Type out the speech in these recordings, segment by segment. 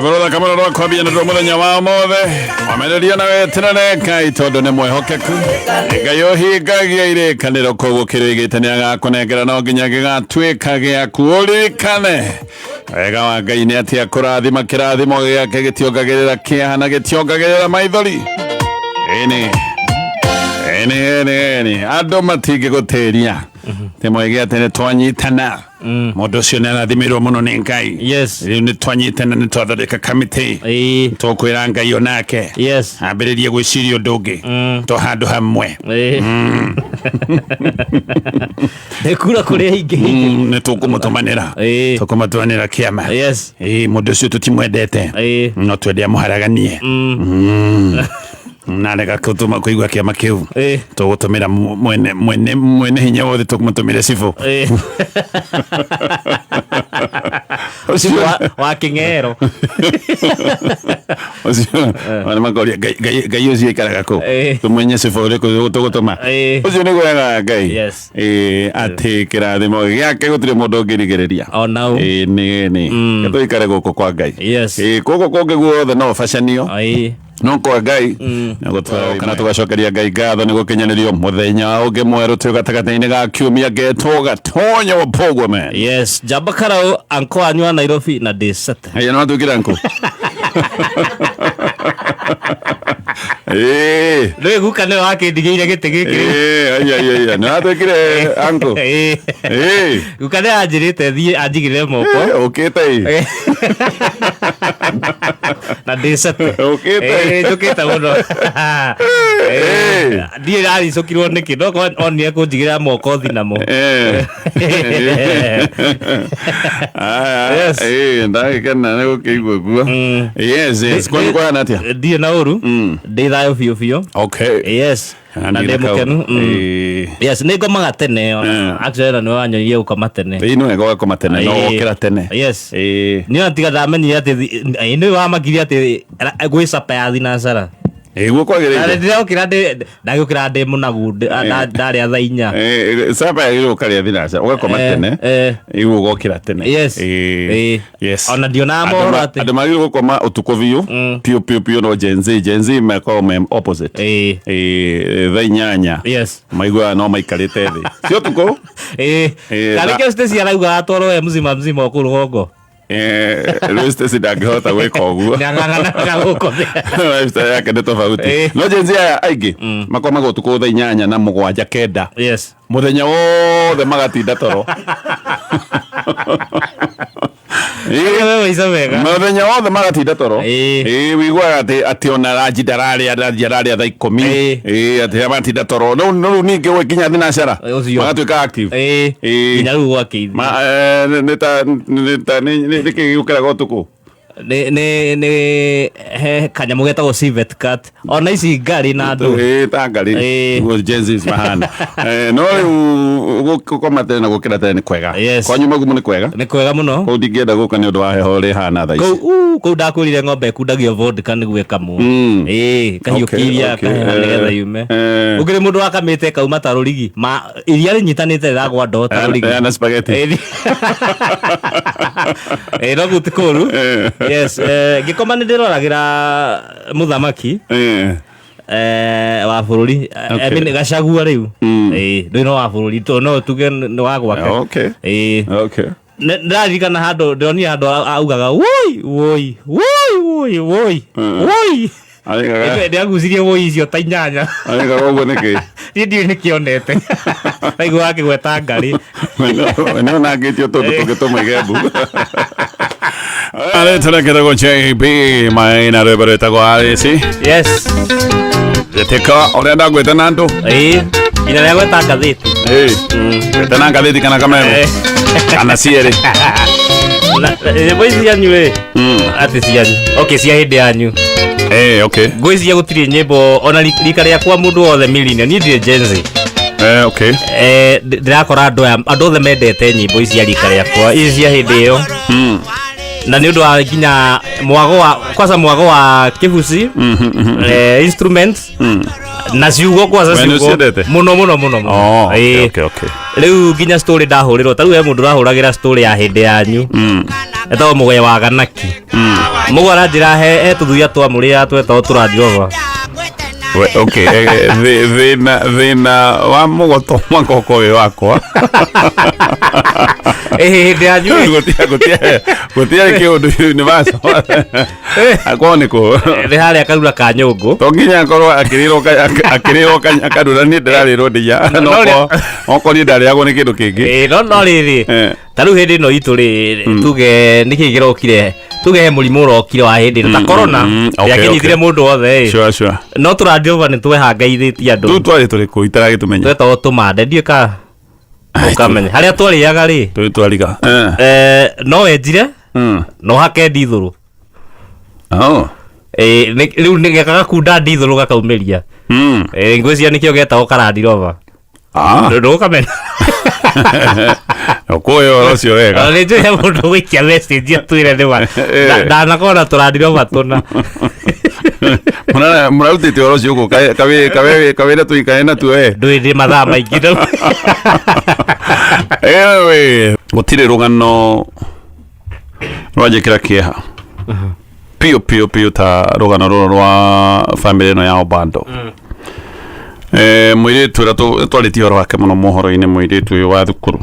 Barora kamera ro kwabia na muthenya wa mothe wamereria na weterere kai tondu ni mwehokeku Ngai hingagia ire kaniro kugukirigite ni agakunengera no nginya gigatwika gia kuririkane wega wa Ngai ni atia kurathima kirathimo giake gitiongagirira kiahana gitiongagirira maithori ene ando matige guteria temwege atene twanyitana modo cio narathimirwo muno ni Ngai yes ni twanyitana ni twathondeka kamiti tukwira Ngai onake yes ambiririe gwiciria ndungi to handu hamwe ekura kuria ingi ni tukumutumanira kiama yes modo cio tutimwendete no twende amuharaganie narega kutuma kuigwa kiama kiu tugutumira mwene hinya wothe tukumutumire cifu wa kingero wana makoria Ngai ucio ikaraga ku tumwenye cifu ri tugutuma ucio ni gwega Ngai ati kirathimo giake gutire mundu ngirigiriria onau ni tuikare guku kwa Ngai guku kungi guothe no facanio no kwa Ngai kana tugacokeria Ngai ngatho ni gukinyanirio muthenya ungi mweru twi gatagataini ga kiumia geto gatonya wa Pogome yes jamba karau anko anywa Nairobi na desate aya no tukira anko Lwe gukane wake ndigire gite giki aya no tukire anko gukane ajirite thie ajigire moko ukite na desate ukite tukita muno die rari sokirwo niki no onie kunjigira moko thinamo yes ndai kana ne ukigwa guo yes kwa natia die na uru ndithayo biu okay yes na ndemukenu yes nego magatene actually no anyorie ukoma tene ino ego ukoma tene no okira tene yes ni antiga damenyi ati ni wa makiri ati gwicapa ya thinacara guo kwagirire ndio kira ndagukira ndi munagu ndari athainya sapa ya ukaria thinacara ugakoma tene igu gokira tene yes ona ndio na moro ati andu magi gukoma utuko biu pio no Gen Z meko mem opposite thainyanya yes maigwa no maikarite thi sio tuko kale ke stesi arauga atoro mzima okurugongo Rweste sidagihota weka oguo ngangana guko lifestyle yake ni tofauti no Gen Z aigi makoma gutuko thainyanya na mugwanja kenda yes muthenya wothe magatinda toro wewe isomega muthenya wothe magatinda toro wigwa ati ona raji darari thaa 10 ati amatinda toro no ningi gwikinya thinacara magatwika active nginya riu gwakithi nĩ kĩgĩũkĩraga ũtukũ nĩ kanyamu getagwo civet cat ona ici ngari na andũ ta ngari Gen Z mahana no gũkoma tene na gũkĩra tene nĩ kwega kwanyu magumu nĩ kwega mũno kũu ndingĩenda gũka nĩ ũndũ wa heho rĩ hana thaa ici kũu ndakwĩrire ng'ombe ĩkundagio vodka nĩguo ĩkamwo kahiũkĩria kaheha nĩgetha yume ũkĩrĩ mũndũ wakamĩte kauma tarũrigi iria rĩnyitanĩte rĩragwa ndoo tarũrigi na spaghetti no gũti kũru yes ngikoma nĩ ndĩroragira muthamaki wa bururi emi Gachagua riu ndino wa bururi to no tuge ni wa gwake okay ndarikana handu ndionia handu augaga woi ndiagucirie woi icio ta inyanya uguo niki ndiũ nikionete aigua akigweta ngari no nangĩtio tondũ tũngĩtũma igembu ale tunakwenda JB maina rwĩmbo rwĩtagwo yes Teka urenda gweta na andu ina rĩa gweta ngathĩti gweta na ngathĩti kana kamera kana ciere boys yanyu ati cianyu okay cia hĩndĩ yanyu okay ngwĩciria gũtirĩ nyĩmbo ona rika rĩa kwa mũndũ wothe million ni ndĩ Gen Z okay ndirakora andu othe mendete nyĩmbo ici cia rika rĩa kwa ici cia hĩndĩ ĩyo na nĩ ũndũ wa nginya mwago wa kibuci instruments na ciugo kwanza ciugo muno rĩu nginya story ndahũrĩrwo ta rĩu he mũndũ ũrahũragĩra story ya hĩndĩ yanyu etagwo mũgoya wa ganaki mũgo aranjĩra he tũthuya twa mũrĩa twetagwo tũrandirova okay thĩna wa mũgoto makoko wĩ wakwa hĩndĩ yanyu gũtiarĩ kĩũndũ universal akorwo nĩkũ nĩ harĩa karura ka nyũngũ to nginya akorwo akĩrĩrwo kanũra niĩ ndĩrarĩrwo ndĩya okorwo niĩ ndarĩagwo nĩ kĩndũ kĩngĩ no rĩrĩ ta rĩu hĩndĩ ĩno itũ rĩ tuge nĩkĩ kĩrokire tuge he mũrimũ ũrokire wa hĩndĩ ĩno ta corona yakĩnyitire mũndũ wothe no tũrandiova nĩ twehangaithĩtie andũ tũu twarĩ tũrĩkũ itaragĩtũmenya twetagwo tũmande ndiũĩ ka ũkamenya harĩa twarĩaga rĩ twariga no wenjire no hake ndithũrũ rĩu gagakunda ndithũrũ gakaumĩria ngwĩciria nĩkĩo getagwo karandirova ndũkamenya ũkũĩ ũcio wega nĩ njũĩ he mũndũ gũikia message atwĩre nĩma ndanakona tũrandirova tũna mũrarutĩte ũhoro ũcio ũguo kawĩra tũikae natuo ndwĩndĩ mathaa maingĩ gũtirĩ rũgano rwanjĩkĩra kĩeha piũ ta rũgano rũrũ rwa bamĩrĩ ĩno ya Obando mũirĩtu ũrĩa twarĩtie ũhoro wake mũno mohoro-inĩ mũirĩtu ũyũ wa thukuru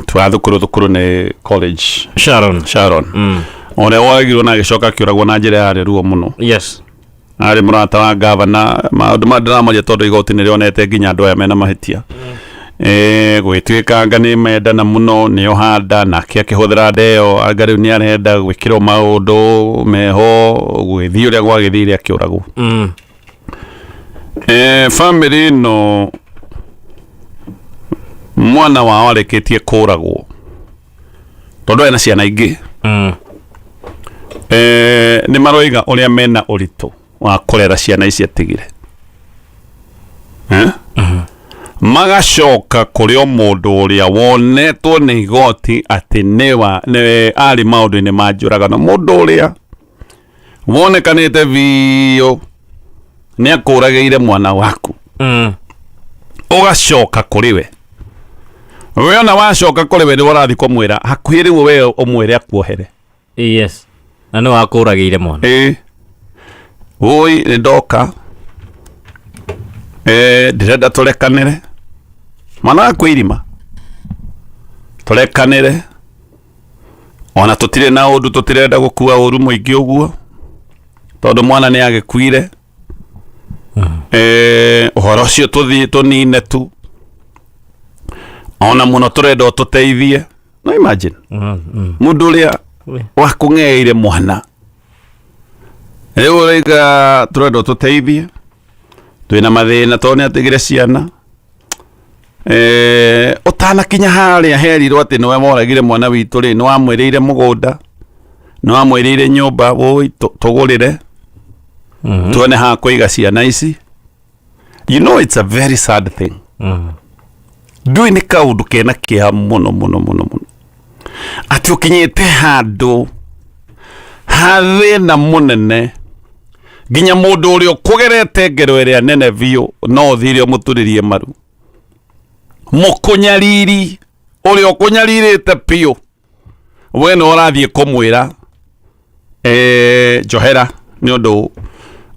twa thukuru nĩ college Sharon ũrĩa woagirwo na agĩcoka akĩũragwo na njĩra yarĩ ruo mũno arĩ mũrata wa gavana maũndũ ma ndĩramaria tondũ igoti nĩ rĩonete nginya andũ aya mena mahĩtia gwĩtuĩkanga nĩ mendana mũno nĩo handa nake akĩhũthĩra ndeo anga rĩu nĩ arenda gwĩkĩrwo maũndũ meho gwĩthiĩ ũrĩa gwagĩthire akĩũragwo family ĩno mwana wao arĩkĩtie kũragwo tondũ ena ciana ingĩ nĩ maroiga ũrĩa mena ũritũ wa kũrera ciana ici atigire magacoka kũrĩ o mũndũ ũrĩa wonetwo nĩ igoti atĩ nĩ arĩ maũndũ-inĩ ma njũragano mũndũ ũrĩa wonekanĩte biũ nĩ akũragĩire mwana waku ũgacoka kũrĩ we ona wacoka kũrĩ we nĩ ũrathiĩ kũmwĩra hakuhĩ rĩu we ũmwĩre akuohere na nĩ wakũragĩire mwana ũi nĩ ndoka ndĩrenda tũrekanĩre mwana waku irima tũrekanĩre ona tũtirĩ na ũndũ tũtirenda gũkua ũru mũingĩ ũguo tondũ mwana nĩ agĩkuire ũhoro ũcio tũthiĩ tũnine tu ona mũno tũrenda ũtũteithie no imagine mũndũ ũrĩa wakũng'eire mwana rĩu ũraiga tũrenda ũtũteithie twĩna mathĩna tondũ nĩ atigire ciana ũtanakinya harĩa herirwo atĩ nĩwe moragire mwana witũ rĩ nĩ wamwĩrĩire mũgũnda nĩ wamwĩrĩire nyũmba wũi tũgũrĩre tuone ha kũiga ciana ici you know it's a very sad thing ndui nĩ kaũndũ kena kĩeha mũno atĩ ũkinyĩte handũ hathĩna mũnene nginya mũndũ ũrĩa ũkũgerete ngero ĩrĩa nene biũ no ũthire ũmũturĩrie maru mũkũnyariri ũrĩa ũkũnyarirĩte piũ we nĩ ũrathiĩ kũmwĩra njohera nĩ ũndũ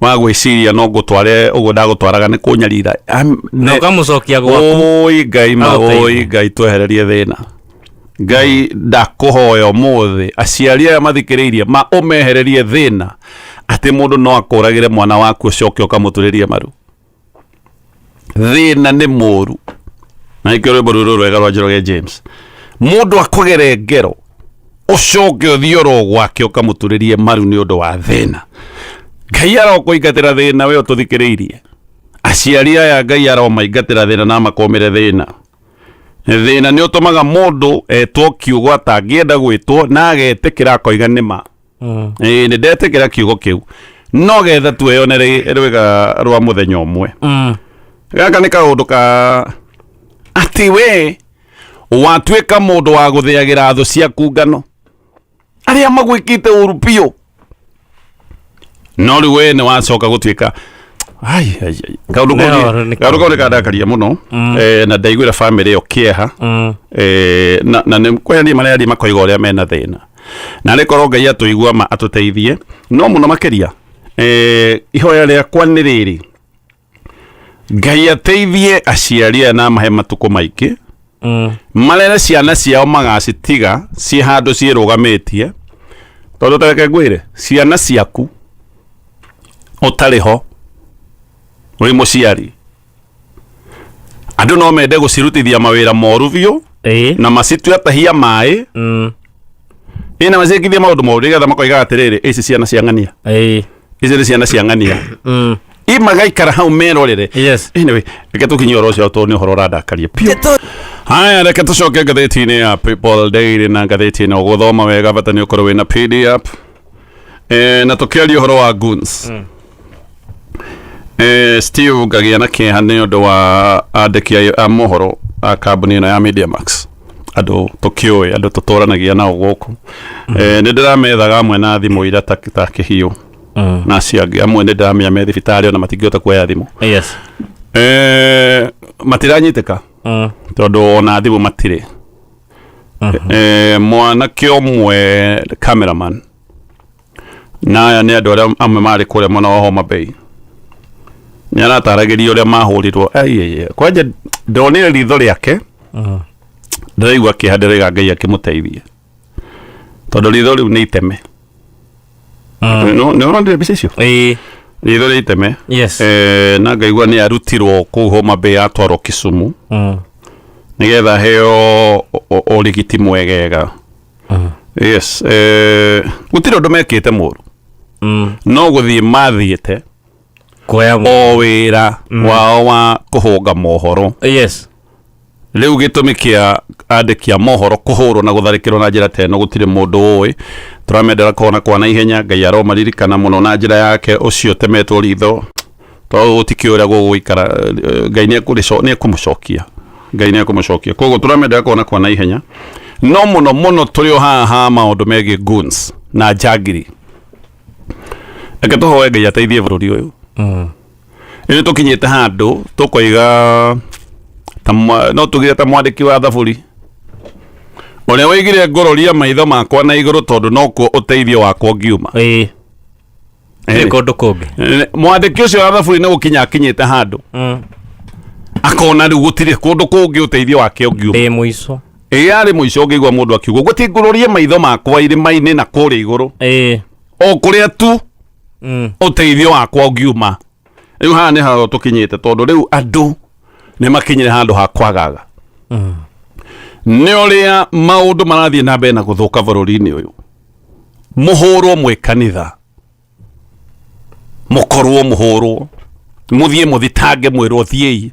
wa gwĩciria no ngũtware ũguo ndagũtwaraga nĩ kũnyarira na ũkamũcokia gwaku oi Ngai twehererie thĩna Ngai ndakũhoya ũmũthĩ aciari aya mathikĩrĩirie ũmehererie thĩna atĩ mũndũ no akũragĩre mwana waku ũcoke ũkamũturĩrie maru thĩna nĩ mũru na ikĩrwo rwĩmbo rũrũ rwega rwa Njoroge James mũndũ akũgere ngero ũcoke ũthiĩ gwake ũkamũturĩrie maru nĩ ũndũ wa thĩna Ngai arokũingatĩra thĩna we ũtũthikĩrĩirie aciari aya Ngai aromaingatĩra thĩna na makomere thĩna nĩ ũtũmaga mũndũ etwo kiugo atangĩenda gwĩtwo na agetĩkĩra akoiga nĩma nĩ ndetĩkĩra kiugo kĩu no getha tueyonere rwĩga rwa mũthenya ũmwe gaka nĩ kaũndũ ka atĩ we watuĩka mũndũ wa gũthĩagĩra thũ ciaku ngano aria magwikite uru pio no ri we ne wacoka gutwika ai garugo ni kadakaria muno na ndaigwira family yo kieha na ne kweli marari makoiga uria mena thina na ri korwo Ngai atuigua ma atuteithie no muno makeria ihoya riakwa ni riri Ngai ateithie aciaria na mahe matuko maiki marere ciana ciao magacitiga ci handu ciirugamitie tondu tareke ngwire ciana ciaku utariho uri muciari andu no mende gucirutithia mawira moru biu na macitue atahia mai ina macikithia maundu moru getha makoiga atiriri ici ciana cia ng'ania ici ni ciana cia ng'ania imagaikara hau merorere anyway reke tukinyia oro cio tondu ni uhoro urandakaria pio haya reke tucoke ngathĩti-inĩ ya People Daily na ngathĩti-inĩ ũgũthoma wega bata nĩ ũkorwo wĩna PDF na tũkĩaria ũhoro wa goons Steve ngagĩa na kĩeha nĩ ũndũ wa andĩki a mohoro a kambuni ĩno ya Media Max andũ tũkĩũĩ andũ tũtũranagia nao gũkũ nĩ ndĩramethaga amwe na thimũ ira ta kĩhiũ na ciangĩ amwe nĩ ndĩramenya me thibitarĩ ona matingĩhota kuoya thimũ matiranyitĩka tondu ona thimu matire mwanake omwe cameraman na aya ni andu aria amwe mari kuria mwena wa Homa Bay ni arataragiria uria mahurirwo kwanja ndonire ritho riake ndiraigua kihandiriga Ngai akimuteithie tondu ritho riu ni iteme no urondire mbica icio ritho ri iteme na ngaigua ni arutirwo kuu Homa Bay atwarwo Kisumu nigetha heo origiti mwegega gutire undu mekite muru no guthii mathiite kuoya o wira wao wa kuhunga mohoro riu gitumi kia andikia mohoro kuhurwo na gutharikirwo na njira teno gutire mundu ui turamendera kona kwa na ihenya Ngai aromaririkana muno na njira yake ucio temetwo ritho to utikiuria guguikara Ngai ni ekumucokia Ngai ni ekumucokia koguo turamendera kona kwa na ihenya no muno turi o haha maundu megi goons na jagiri eke tuhoe Ngai ateithie bururi uyu ni tukinyite handu tukoiga no tugire ta mwandiki wa thaburi uria waigire ngororia maitho makwa na iguru tondu no ku uteithio wakwa ngiuma ni kundu kungi mwandiki ucio wa thaburi ni gukinya akinyite handu akona riu gutire kundu kungi uteithio wake ngiuma muico ari muico ngigwa mundu akiuga guti ngororia maitho makwa irima-ini na kuria iguru o kuria tu uteithio wakwa ngiuma riu haha ni haro tukinyite tondu riu andu ni makinyire handu ha kwagaga ni uria maundu marathie na mbere na guthuka bururi-ini uyu muhurwo mwe kanitha mukorwo muhurwo muthie muthitange mwirwo thiei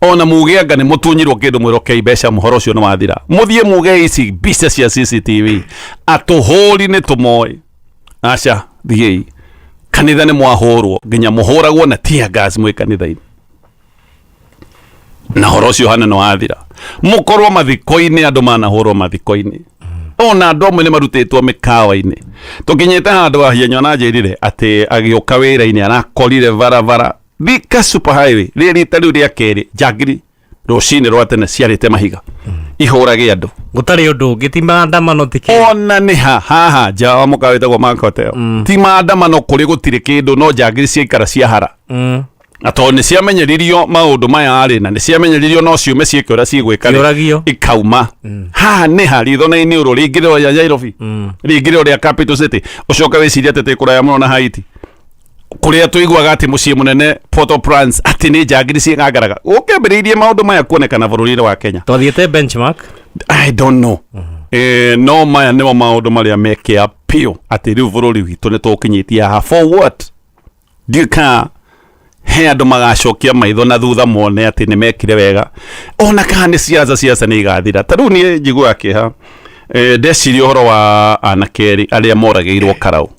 ona muge anga ni mutunyirwo kindu mwirwo kei mbeca muhoro ucio ni wathira muthie muge ici mbica cia CCTV atuhuri ni tumoi aca thiei kanitha ni mwahurwo nginya muhuragwo na tear gas mwe kanitha-ini na horo ucio hana no athira mukorwo mathiko-ini andu manahurwo mathiko-ini ona andu amwe ni marutitwo mikawa-ini tukinyite handu ahienya na njirire ati agiuka wira-ini arakorire varavara Thika super highway rita riu ria keri jagiri rucini rwa tene ciarite mahiga ihurage andu gutari undu ngiti maandamano tiki ona ni haha jawa mukawite go mankoteo ti maandamano kuri gutire kindu no jagiri ciikara ciahara ato ni ciamenyeririo maundu maya ari na ni ciamenyeririo no ciume ciike ura cigwika ikauma haha ni haritho na ini uru ringiriro ya Nairobi ringiriro ria capital city ucoka wiciria tete kuraya muno na Haiti kuria tuigwaga ati mucii munene Port-au-Prince ati ni jagiri ciingangaraga ukembiriirie maundu maya kuonekana bururi-ini wa Kenya twathiete benchmark I don't know no maya nimo maundu maria mekia pio ati riu bururi witu ni tukinyitie ha for what dika he andu magacokia maitho na thutha mone ati ni mekire wega ona kana ni ciaca ni igathira tariu ni njigua kiha ndeciria uhoro wa anakeri aria morageirwo Karau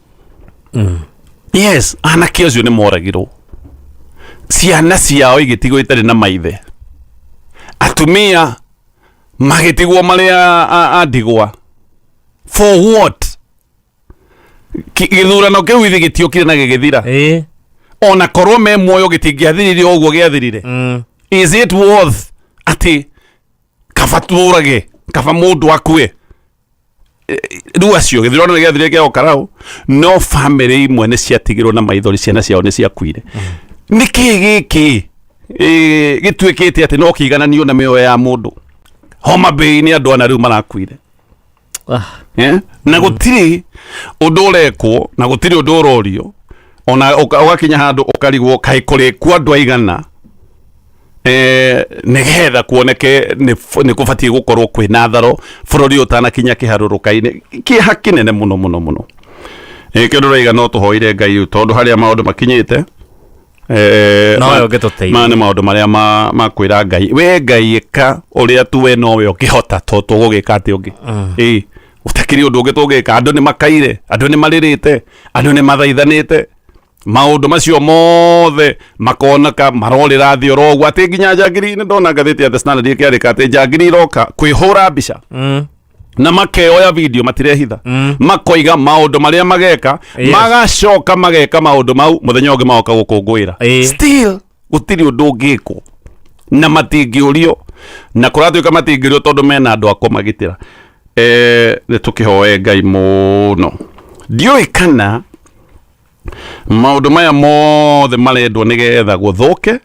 yes anake ucio ni moragirwo ciana ciao igitigwo itari na maithe atumia magitigwo maria andigwa for what githurano kiu ithi gitiokire na gigithira ona korwo me muoyo gitingiathirire uguo giathirire is it worth ati kafaturage kafa mundu akue riu acio githurano ni giathirire kia okarau no family imwe ni ciatigirwo na maithori ciana ciao ni ciakuire niki giki gituikite ati no kigananio na mioyo ya mundu Homa Bay ni andu ana riu marakuire na gutiri undu urekwo na gutiri undu urorio ona ugakinya handu ukarigwo kai kurekwo andu aigana nigetha kuoneke ni kubatie gukorwo kwina tharo bururi utanakinya kiharurukaini kiha kinene muno kindu raiga no tuhoire Ngai tondu haria maundu makinyite no yo getuteithia mane maundu maria makwira Ngai we Ngai ka uria tu we no we ukihota to tugugika ati ungi utakiri undu ungi tugika andu ni makaire andu ni maririte andu ni mathaithanite maundu macio mothe makoneka marorira thi orogu ati nginya Njagiri ni ndona ngathiti ya The Standard ikiarika ati Njagiri iroka kwihura mbica na makeoya video matirehitha makoiga maundu maria mageka magacoka mageka maundu mau muthenya ungi maoka gukungwira still gutiri undu ungikwo na matingiurio na kuratuika matingiurio tondu mena andu akomagitira ni tukihoe Ngai muno ndioi kana maundu maya mothe marendwo nigetha guthuke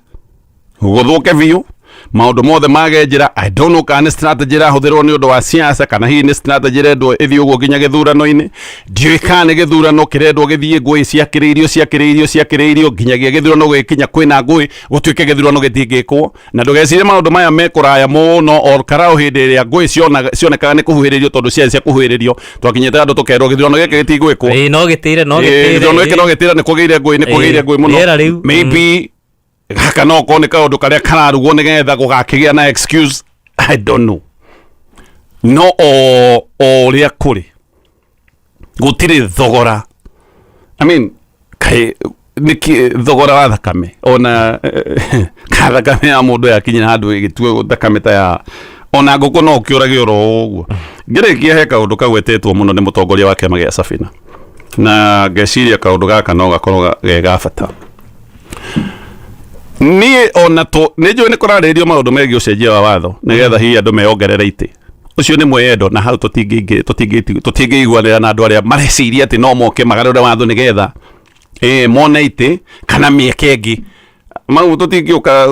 biu maundu mothe magenjira I don't know kana strategy rahuthirwo ni undu wa siasa kana hi ni strategy rendwo ithi uguo ginya githurano-ini ndioi kana githurano kirendwo githie ngui ciakiriirio nginyagia githurano gikinya kwina ngui gutuike githurano gitingikwo na ndugecire maundu maya mekuraya muno or karao hindi iria ngui cionekaga ni kuhuhiririo tondu cia kuhuhiririo twakinyite andu tukerwo githurano giki gitingwikwo no gitire githurano giki no gitire ni kugeire ngui muno maybe haka no kone kaundu karia kararugwo nigetha gugakigia na excuse I don't know no o ria kuri gutiri thogora I mean kai niki thogora wa thakame ona thakame ya mundu yakinya handu igitue thakame ta ya ona nguko no kiurage oro uguo ngirikia he kaundu kagwetetwo muno ni mutongoria wa kiama gia Safina na ngeciria kaundu gaka no gakorwo gega bata ni ona to nejo ni kuraririo maundu megi ucenjia wa watho nigetha hi andu meongerera ite ucio ni mwendo na hau tutingigwanira na andu aria mareciria ati no moke magarure watho nigetha mona ite kana mieke ingi mau tutingiuka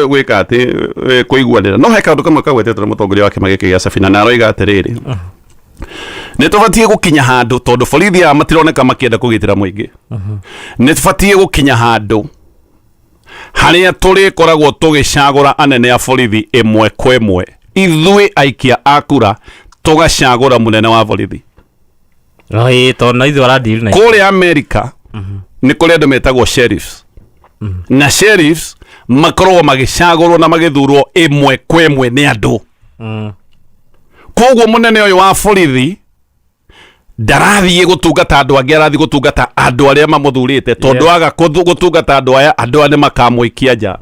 gwika ati kuigwanira no he kaundu kamwe kagwetetwo ni mutongoria wa kiama giki gia Safina na aroiga atiriri ni tubatie gukinya handu tondu borithi ya matironeka makienda kugitira muingi ni tubatie gukinya handu haria turi koragwo tugicagura anene a borithi imwe kwa imwe ithui aikia akura tugacagura munene wa borithi tondu ithui aradili na kuri America ni kuri andu metagwo sheriffs na sheriffs makorwo magicagurwo na magithurwo imwe kwa imwe ni andu koguo munene uyu wa borithi ndarathie gutungata andu angi arathie gutungata andu aria mamuthurite tondu aga gutungata andu aya andu ane makamuikia nja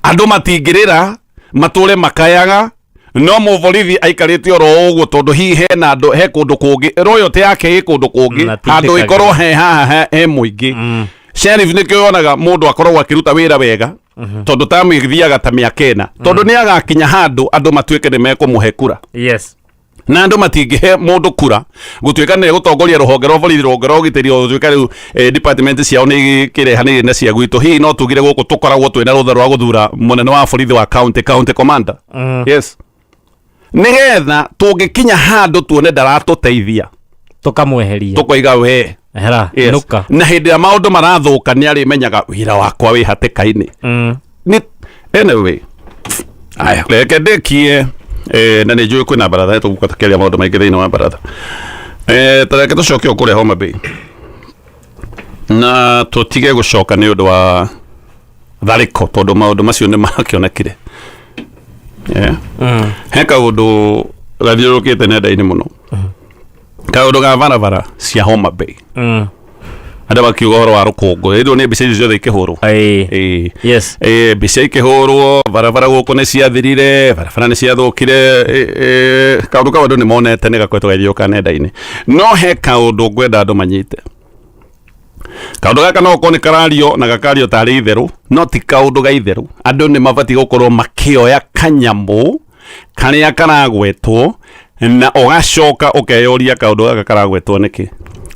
andu matingirira mature makayaga no muborithi aikarite oro uguo tondu hi hena andu he kundu kungi royalty yake kundu kungi andu ikorwo he haha he muingi sheriff ni kionaga mundu akorwo akiruta wira wega tondu tamu igithiaga ta miakena tondu ni agakinya handu andu matuike ni mekumuhe kura na andu matingihe mundu kura gutuika ni gutongoria ruhonge rwa borithi ruhonge rwa ugitiri gutuika riu department ciao ni kirehanire na cia gwitu hi no tugire guku tukoragwo twina rutha rwa guthura munene wa borithi wa county commander yes nigetha tungikinya handu tuone ndaratuteithia tukamweheria tukoiga we hera nuka na hindi ya maundu marathuka ni ari menyaga wira wakwa wi hatikaini ni anyway aya leke dekie na ni njui kwina baratha tugukatekeria maundu maingi thiini wa baratha tareke tucoke okure Homa Bay na tutige gucoka ni undu wa thariko tondu maundu macio ni makionekire he kaundu gathiurukite nenda-ini muno kaundu ga barabara cia Homa Bay Ada bakiuga horo wa rukungu ĩndo nĩ mbica icio ikĩhũrwo yes mbica ikĩhũrwo barabara gũkũ nĩ ciathirire barabara nĩ ciathũkire kaũndũ kau andũ nĩ monete nĩ gakoretwo gagĩũka nenda-inĩ no he kaũndũ ngwenda andũ manyite kaũndũ gaka no gũkorwo nĩ karario na gakario tarĩ itherũ no ti kaũndũ ga itherũ andũ nĩ mabatiĩ gũkorwo makĩoya kanyamũ karĩa karagwetwo na ũgacoka ũkeyũria kaũndũ gaka karagwetwo nĩkĩ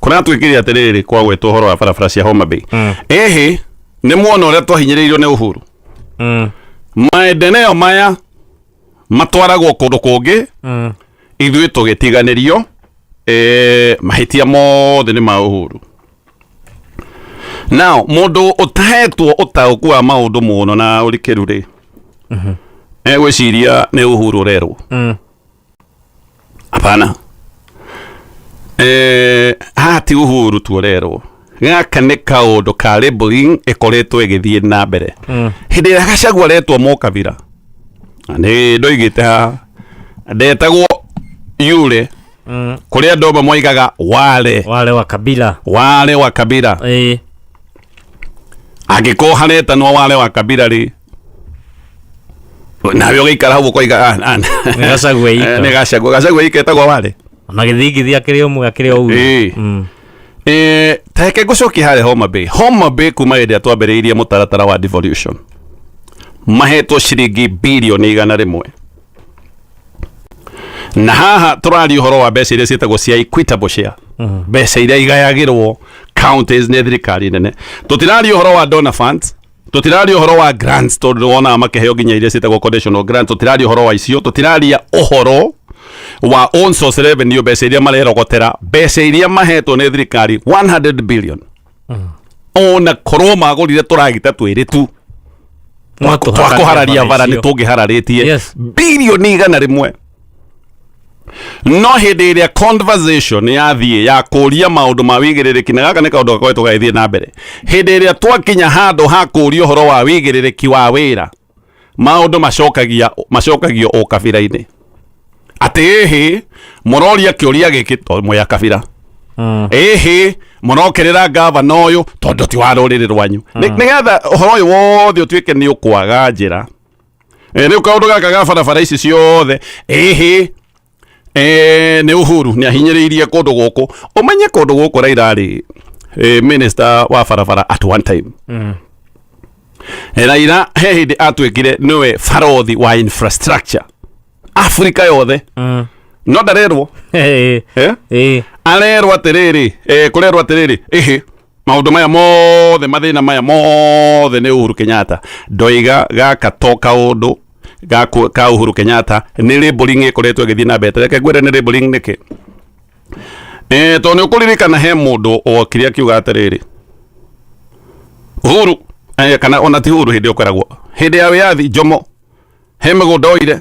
kũratwĩkĩria atĩrĩrĩ kwagwetwo ũhoro wa barabara cia Homa Bay ĩhĩ nĩ muona ũrĩa twahinyĩrĩirio nĩ Uhuru maendeleo maya matwaragwo kũndũ kũngĩ ithuĩ tũgĩtiganĩrio mahĩtia mothe nĩ ma Uhuru now mũndũ ũtahetwo ũtaũku wa maũndũ mũno na ũrikĩru rĩ egwĩciria nĩ Uhuru ũrerwo apana hati Uhuru tuorerwo gaka nĩ kaũndũ ka labeling ĩkoretwo ĩgĩthiĩ na mbere hĩndĩ ĩrĩa Gachagua aretwo Mũkabira nĩ ndoigĩte haha ndetagwo yule kũrĩa andũ amwe moigaga wale wa Kabira angĩkorwo haretanwo wale wa Kabira rĩ nawe ũgĩikara hau ũkoiga nĩ Gachagua iketagwo wale na gĩthingithia kĩrĩ ũmwe kĩrĩ ũũ teke gũcokia harĩa Homa Bay kuma hĩndĩ twambĩrĩirie mũtaratara wa devolution mahetwo ciringi birioni 100 na haha tũraria ũhoro wa mbeca iria ciĩtagwo cia equitable share mbeca iria igayagĩrwo counties nĩ thirikari nene tũtiraria ũhoro wa donor funds tũtiraria ũhoro wa grants tondũ wonaga makĩheo nginya iria ciĩtagwo conditional grants tũtiraria ũhoro wa icio tũtiraria ũhoro wa own source revenue mbeca iria marerogotera mbeca iria mahetwo nĩ thirikari 100 billion ona korwo magũrire tũragita twĩrĩ tu twakũhararia bara nĩ tũngĩhararĩtie birioni 100 no hĩndĩ ĩrĩa conversation yathiĩ ya kũria maũndũ ma wĩigĩrĩrĩki na gaka nĩ kaũndũ gakoretwo gagĩthiĩ na mbere hĩndĩ ĩrĩa twakinya handũ ha kũria ũhoro wa wĩigĩrĩrĩki wa wĩra maũndũ macokagio o kabira-inĩ atĩ ĩhĩ mũroria kĩũria gĩkĩ tondũ mũya kabira ĩhĩ mũrokerera ngavana ũyũ tondũ ti wa rũrĩrĩ rwanyu nĩgetha ũhoro ũyũ wothe ũtuĩke nĩ ũkwaga njĩra rĩu kaũndũ gaka ga barabara ici ciothe ĩhĩ nĩ Uhuru nĩ ahinyĩrĩirie kũndũ gũkũ ũmenye kũndũ gũkũ Raila rĩ minister wa barabara at one time Raila he hĩndĩ atuĩkire nĩwe barothi wa infrastructure Afrika yothe no ndarerwo arerwo atĩrĩrĩ kũrerwo atĩrĩrĩ maũndũ maya mothe mathĩna maya mothe nĩ Uhuru Kenyatta ndoiga gaka to kaũndũ ka Uhuru Kenyatta nĩ labeling ĩkoretwo ĩgĩthiĩ na mbere reke ngwĩre nĩ labeling nĩkĩ tondũ nĩ ũkũririkana he mũndũ okire akiuga atĩrĩrĩ Uhuru kana ona ti Uhuru hĩndĩ ũkoragwo hĩndĩ ya wĩyathi Jomo he mĩgũnda oire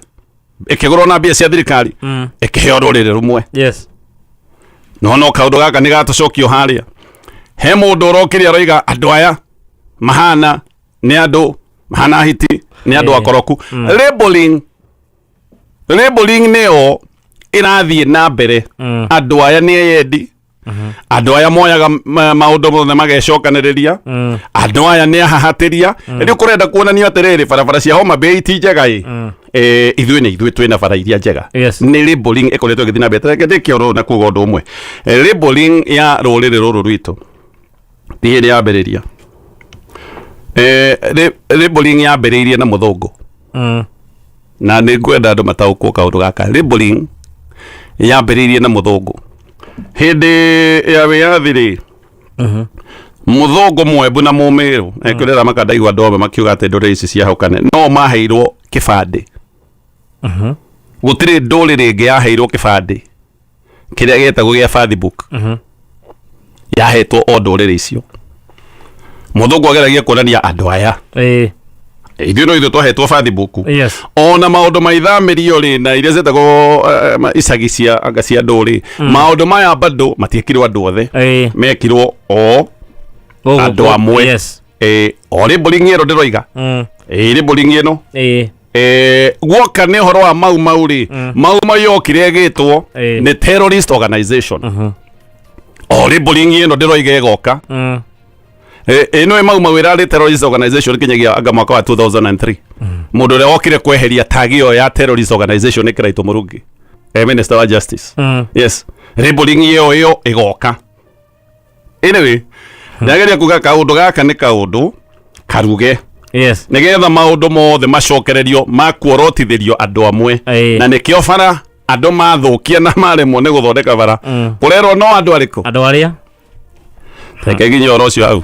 ĩkĩgũrwo na mbia cia thirikari ĩkĩheo rũrĩrĩ rũmwe no kaũndũ gaka nĩ gatũcokio harĩa he mũndũ ũrokĩria aroiga andũ aya mahana nĩ andũ mahana hiti nĩ andũ akoroku labeling nĩyo ĩrathiĩ na mbere andũ aya nĩ eyendi andũ aya moyaga maũndũ mothe magecokanĩrĩria andũ aya nĩ ahahatĩria rĩu kũrenda kuonania atĩrĩrĩ barabara cia Homa Bay ti njega ithuĩ twĩna bara iria njega nĩ labeling ĩkoretwo ĩgĩthiĩ na mbere reke ndĩkĩoro na kuuga ũndũ ũmwe labeling ya rũrĩrĩ rũrũ rwitũ ti hĩndĩ yambĩrĩria labeling yambĩrĩirie na mũthũngũ na nĩ ngwenda andũ mataũkwo kaũndũ gaka labeling yambĩrĩirie na mũthũngũ hĩndĩ ya wĩyathi rĩ mũthũngũ Mwembu na Mũmĩrũ ekũrera makandaigua andũ amwe makiuga atĩ ndũrĩrĩ ici ciahũkane no maheirwo kĩbandĩ gũtirĩ ndũrĩrĩ ĩngĩ yaheirwo kĩbandĩ kĩrĩa gĩtagwo gĩa birth book yahetwo o ndũrĩrĩ icio mũthũngũ ageragia kuonania andũ aya ithuĩ no ithuĩ twahetwo birth book ona maũndũ ma ithamĩrio rĩ na iria ciĩtagwo icagi cia ndũrĩ maũndũ maya bado matiekirwo andũ othe mekirwo o andũ amwe o labeling ĩno ndĩroiga labeling ĩno guoka nĩ ũhoro wa mau rĩ mau yokire ĩgĩtwo nĩ terrorist organization labeling ino ndiroiga igoka ino emaumawira ri terrorist organization kinyagia anga mwaka wa 2003 mundu ria wokire kweheria tagio ya terrorist organization ni Kiraito Murungi Minister wa Justice yes labeling iyo igoka anyway ndageria kuga kaundu gaka ni kaundu karuge yes nigetha maundu mothe macokererio makuorotithirio andu amwe na nikio bara andu mathukia na maremwo ni guthondeka bara kurerwo no andu ariku andu aria reke nginya oro cio hau